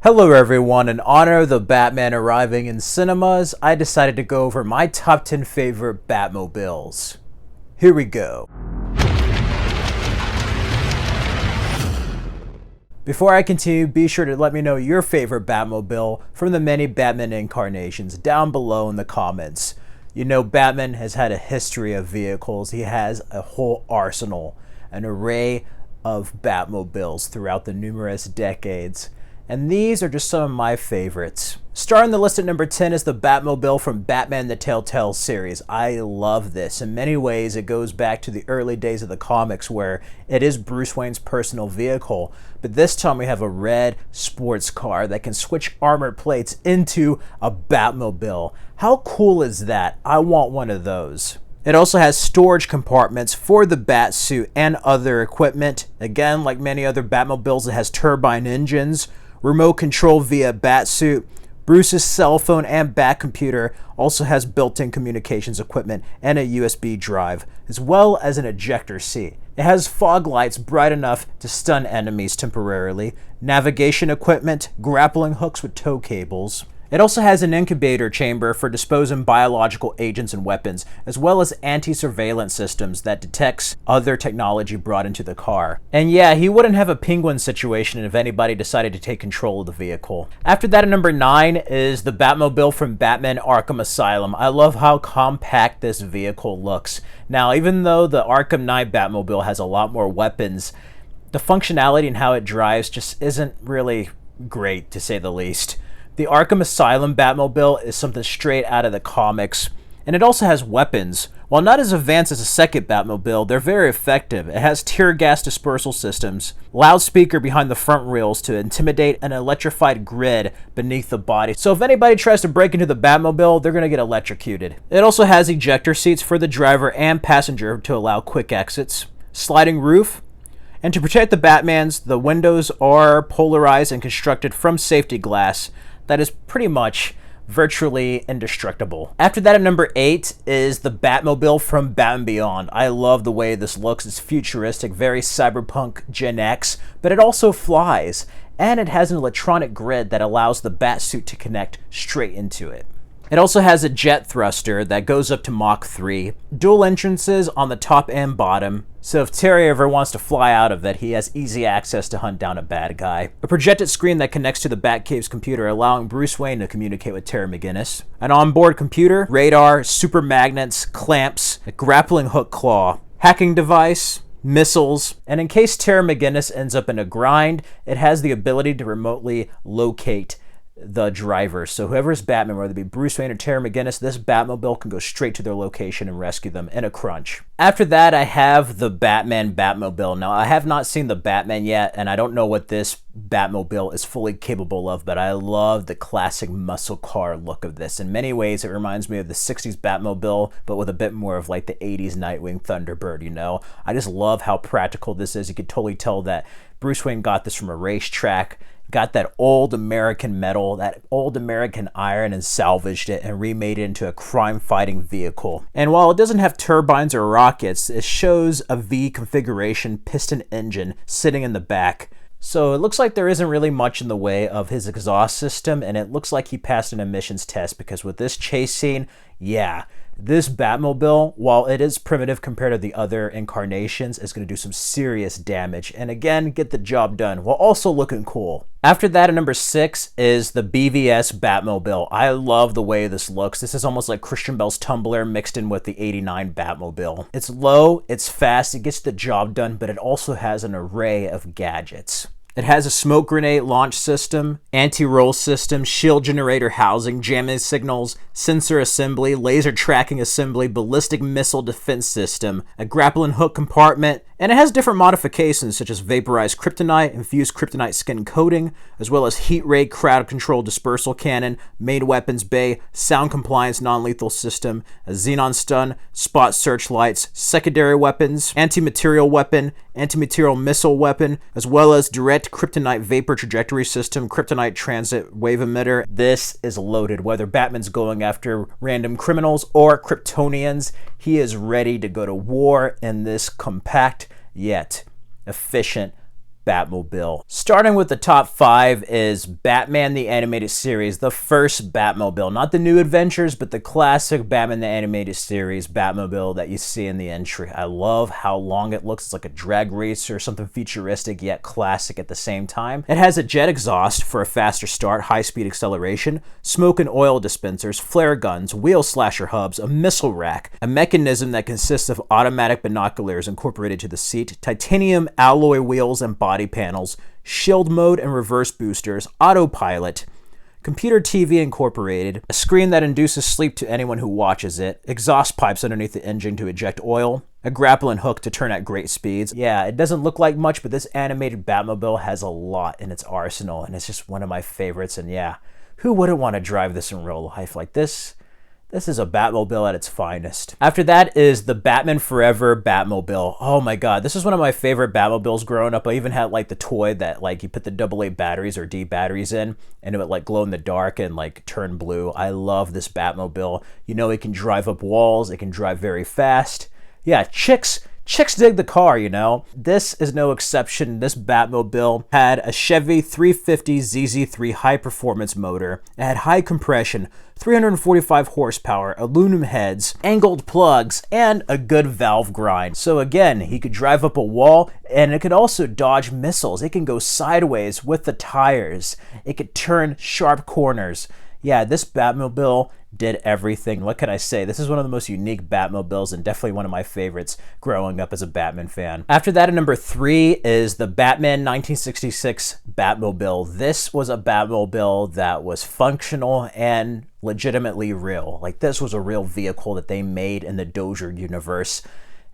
Hello everyone, in honor of the Batman arriving in cinemas, I decided to go over my top 10 favorite Batmobiles. Here we go. Before I continue, be sure to let me know your favorite Batmobile from the many Batman incarnations down below in the comments. You know, Batman has had a history of vehicles. He has a whole arsenal, an array of Batmobiles throughout the numerous decades. And these are just some of my favorites. Starting the list at number 10 is the Batmobile from Batman the TELLTALE series. I love this. In many ways, it goes back to the early days of the comics where it is Bruce Wayne's personal vehicle. But this time we have a red sports car that can switch armored plates into a Batmobile. How cool is that? I want one of those. It also has storage compartments for the Batsuit and other equipment. Again, like many other Batmobiles, it has turbine engines, remote control via Batsuit. Bruce's cell phone and Batcomputer also has built-in communications equipment and a USB drive, as well as an ejector seat. It has fog lights bright enough to stun enemies temporarily, navigation equipment, grappling hooks with tow cables. It also has an incubator chamber for disposing biological agents and weapons, as well as anti-surveillance systems that detects other technology brought into the car. And yeah, he wouldn't have a penguin situation if anybody decided to take control of the vehicle. After that, at number 9 is the Batmobile from Batman Arkham Asylum. I love how compact this vehicle looks. Now, even though the Arkham Knight Batmobile has a lot more weapons, the functionality and how it drives just isn't really great, to say the least. The Arkham Asylum Batmobile is something straight out of the comics, and it also has weapons. While not as advanced as the second Batmobile, they're very effective. It has tear gas dispersal systems, loudspeaker behind the front wheels to intimidate an electrified grid beneath the body. So if anybody tries to break into the Batmobile, they're going to get electrocuted. It also has ejector seats for the driver and passenger to allow quick exits, sliding roof, and to protect the Batmans, the windows are polarized and constructed from safety glass that is pretty much virtually indestructible. After that, at number 8 is the Batmobile from Batman Beyond. I love the way this looks. It's futuristic, very cyberpunk Gen X, but it also flies, and it has an electronic grid that allows the Batsuit to connect straight into it. It also has a jet thruster that goes up to Mach 3, dual entrances on the top and bottom, so if Terry ever wants to fly out of it, he has easy access to hunt down a bad guy. A projected screen that connects to the Batcave's computer, allowing Bruce Wayne to communicate with Terry McGinnis. An onboard computer, radar, super magnets, clamps, a grappling hook claw, hacking device, missiles, and in case Terry McGinnis ends up in a grind, it has the ability to remotely locate the driver. So whoever's Batman, whether it be Bruce Wayne or Terry McGinnis, this Batmobile can go straight to their location and rescue them in a crunch. After that, I have the Batman Batmobile. Now, I have not seen the Batman yet, and I don't know what this Batmobile is fully capable of, but I love the classic muscle car look of this. In many ways, it reminds me of the 60s Batmobile, but with a bit more of like the 80s Nightwing Thunderbird, you know? I just love how practical this is. You could totally tell that Bruce Wayne got this from a racetrack, got that old American metal, that old American iron, and salvaged it and remade it into a crime-fighting vehicle. And while it doesn't have turbines or rockets, it shows a V configuration piston engine sitting in the back. So it looks like there isn't really much in the way of his exhaust system, and it looks like he passed an emissions test, because with this chase scene, yeah, this Batmobile, while it is primitive compared to the other incarnations, is going to do some serious damage, and again, get the job done, while also looking cool. After that, at number 6 is the BVS Batmobile. I love the way this looks. This is almost like Christian Bale's Tumbler mixed in with the '89 Batmobile. It's low, it's fast, it gets the job done, but it also has an array of gadgets. It has a smoke grenade launch system, anti-roll system, shield generator housing, jamming signals, sensor assembly, laser tracking assembly, ballistic missile defense system, a grappling hook compartment, and it has different modifications such as vaporized kryptonite, infused kryptonite skin coating, as well as heat ray crowd control dispersal cannon, main weapons bay, sound compliance non-lethal system, a xenon stun, spot searchlights, secondary weapons, anti-material weapon, anti-material missile weapon, as well as direct kryptonite vapor trajectory system, kryptonite transit wave emitter. This is loaded. Whether Batman's going after random criminals or Kryptonians, he is ready to go to war in this compact yet efficient Batmobile. Starting with the top 5 is Batman the Animated Series, the first Batmobile. Not the New Adventures, but the classic Batman the Animated Series Batmobile that you see in the entry. I love how long it looks. It's like a drag racer, something futuristic yet classic at the same time. It has a jet exhaust for a faster start, high-speed acceleration, smoke and oil dispensers, flare guns, wheel slasher hubs, a missile rack, a mechanism that consists of automatic binoculars incorporated to the seat, titanium alloy wheels and body panels, shield mode and reverse boosters, autopilot, computer TV incorporated, a screen that induces sleep to anyone who watches it, exhaust pipes underneath the engine to eject oil, a grappling hook to turn at great speeds. Yeah, it doesn't look like much, but this animated Batmobile has a lot in its arsenal, and it's just one of my favorites. And yeah, who wouldn't want to drive this in real life? Like this is a Batmobile at its finest. After that is the Batman Forever Batmobile. Oh my god, this is one of my favorite Batmobiles growing up. I even had like the toy that like you put the AA batteries or D batteries in and it would like glow in the dark and like turn blue. I love this Batmobile. You know, it can drive up walls, it can drive very fast. Yeah, chicks dig the car, you know. This is no exception. This Batmobile had a Chevy 350 ZZ3 high-performance motor. It had high compression, 345 horsepower, aluminum heads, angled plugs, and a good valve grind. So again, he could drive up a wall, and it could also dodge missiles. It can go sideways with the tires. It could turn sharp corners. Yeah, this Batmobile did everything. What can I say? This is one of the most unique Batmobiles and definitely one of my favorites growing up as a Batman fan. After that, at number 3 is the Batman 1966 Batmobile. This was a Batmobile that was functional and legitimately real. Like, this was a real vehicle that they made in the Dozier universe.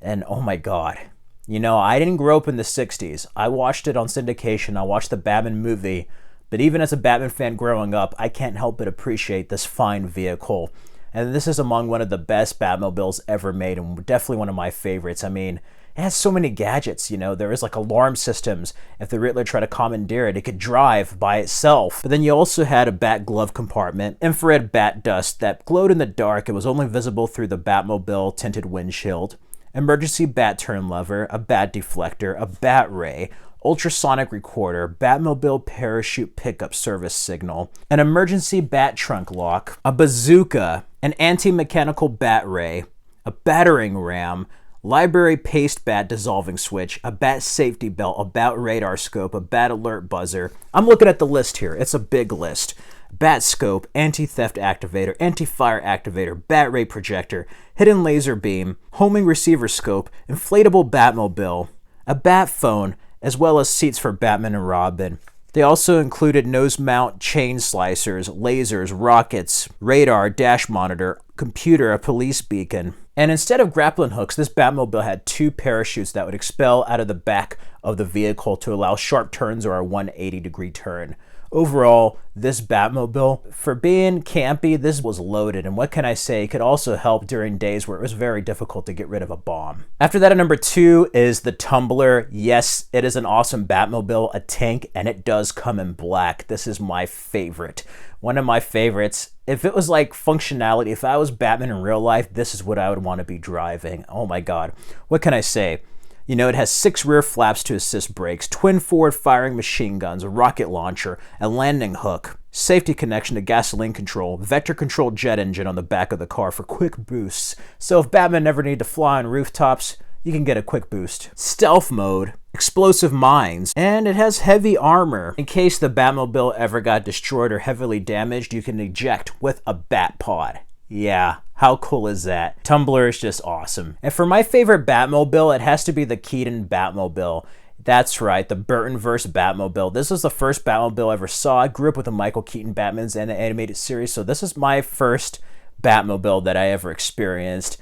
And oh my god. You know, I didn't grow up in the 60s. I watched it on syndication. I watched the Batman movie. But even as a Batman fan growing up, I can't help but appreciate this fine vehicle. And this is among one of the best Batmobiles ever made and definitely one of my favorites. I mean, it has so many gadgets, you know. There is like alarm systems. If the Riddler tried to commandeer it, it could drive by itself. But then you also had a bat glove compartment, infrared bat dust that glowed in the dark. It was only visible through the Batmobile tinted windshield. Emergency bat turn lever, a bat deflector, a bat ray, ultrasonic recorder, Batmobile parachute pickup service signal, an emergency bat trunk lock, a bazooka, an anti-mechanical bat ray, a battering ram, library paste bat dissolving switch, a bat safety belt, a bat radar scope, a bat alert buzzer. I'm looking at the list here. It's a big list. Bat scope, anti-theft activator, anti-fire activator, bat ray projector, hidden laser beam, homing receiver scope, inflatable Batmobile, a bat phone, as well as seats for Batman and Robin. They also included nose mount chain slicers, lasers, rockets, radar, dash monitor, computer, a police beacon. And instead of grappling hooks, this Batmobile had 2 parachutes that would expel out of the back of the vehicle to allow sharp turns or a 180-degree turn. Overall, this Batmobile, for being campy, this was loaded, and what can I say, it could also help during days where it was very difficult to get rid of a bomb. After that, at number 2 is the Tumbler. Yes, it is an awesome Batmobile, a tank, and it does come in black. This is my favorite. One of my favorites. If it was like functionality, if I was Batman in real life, this is what I would want to be driving. Oh my god. What can I say? You know, it has 6 rear flaps to assist brakes, twin forward firing machine guns, a rocket launcher, a landing hook, safety connection to gasoline control, vector controlled jet engine on the back of the car for quick boosts. So if Batman never needed to fly on rooftops, you can get a quick boost. Stealth mode, explosive mines, and it has heavy armor. In case the Batmobile ever got destroyed or heavily damaged, you can eject with a bat pod. Yeah, how cool is that? Tumbler is just awesome. And for my favorite Batmobile, it has to be the Keaton Batmobile. That's right, the Burtonverse Batmobile. This is the first Batmobile I ever saw. I grew up with the Michael Keaton Batmans and the animated series, so this is my first Batmobile that I ever experienced.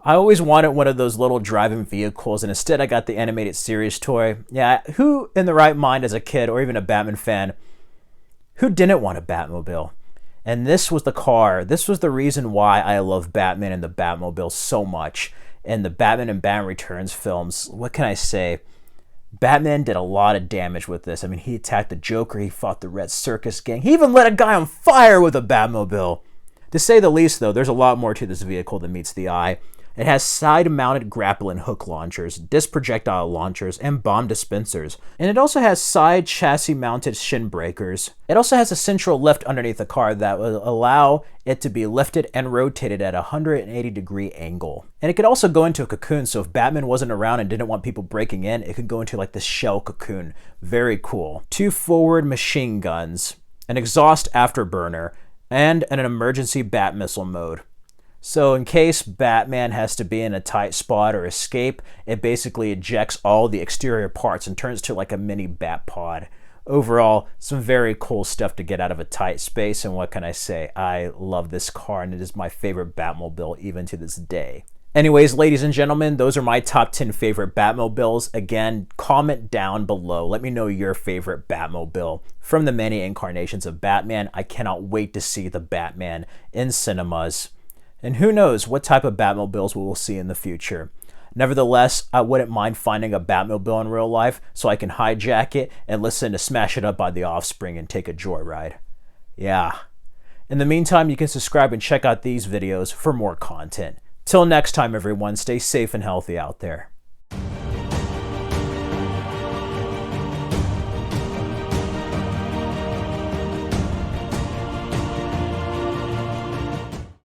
I always wanted one of those little driving vehicles, and instead I got the animated series toy. Yeah, who in the right mind as a kid, or even a Batman fan, who didn't want a Batmobile? And this was the car. This was the reason why I love Batman and the Batmobile so much. In the Batman and Batman Returns films, what can I say? Batman did a lot of damage with this. I mean, he attacked the Joker. He fought the Red Circus Gang. He even lit a guy on fire with a Batmobile. To say the least, though, there's a lot more to this vehicle than meets the eye. It has side-mounted grappling hook launchers, disc projectile launchers, and bomb dispensers. And it also has side chassis-mounted shin breakers. It also has a central lift underneath the car that will allow it to be lifted and rotated at a 180-degree angle. And it could also go into a cocoon, so if Batman wasn't around and didn't want people breaking in, it could go into like the shell cocoon. Very cool. 2 forward machine guns, an exhaust afterburner, and an emergency bat missile mode. So in case Batman has to be in a tight spot or escape, it basically ejects all the exterior parts and turns to like a mini bat pod. Overall, some very cool stuff to get out of a tight space, and what can I say? I love this car, and it is my favorite Batmobile even to this day. Anyways, ladies and gentlemen, those are my top 10 favorite Batmobiles. Again, comment down below. Let me know your favorite Batmobile from the many incarnations of Batman. I cannot wait to see the Batman in cinemas. And who knows what type of Batmobiles we will see in the future. Nevertheless, I wouldn't mind finding a Batmobile in real life so I can hijack it and listen to Smash It Up by The Offspring and take a joyride. Yeah. In the meantime, you can subscribe and check out these videos for more content. Till next time, everyone, stay safe and healthy out there.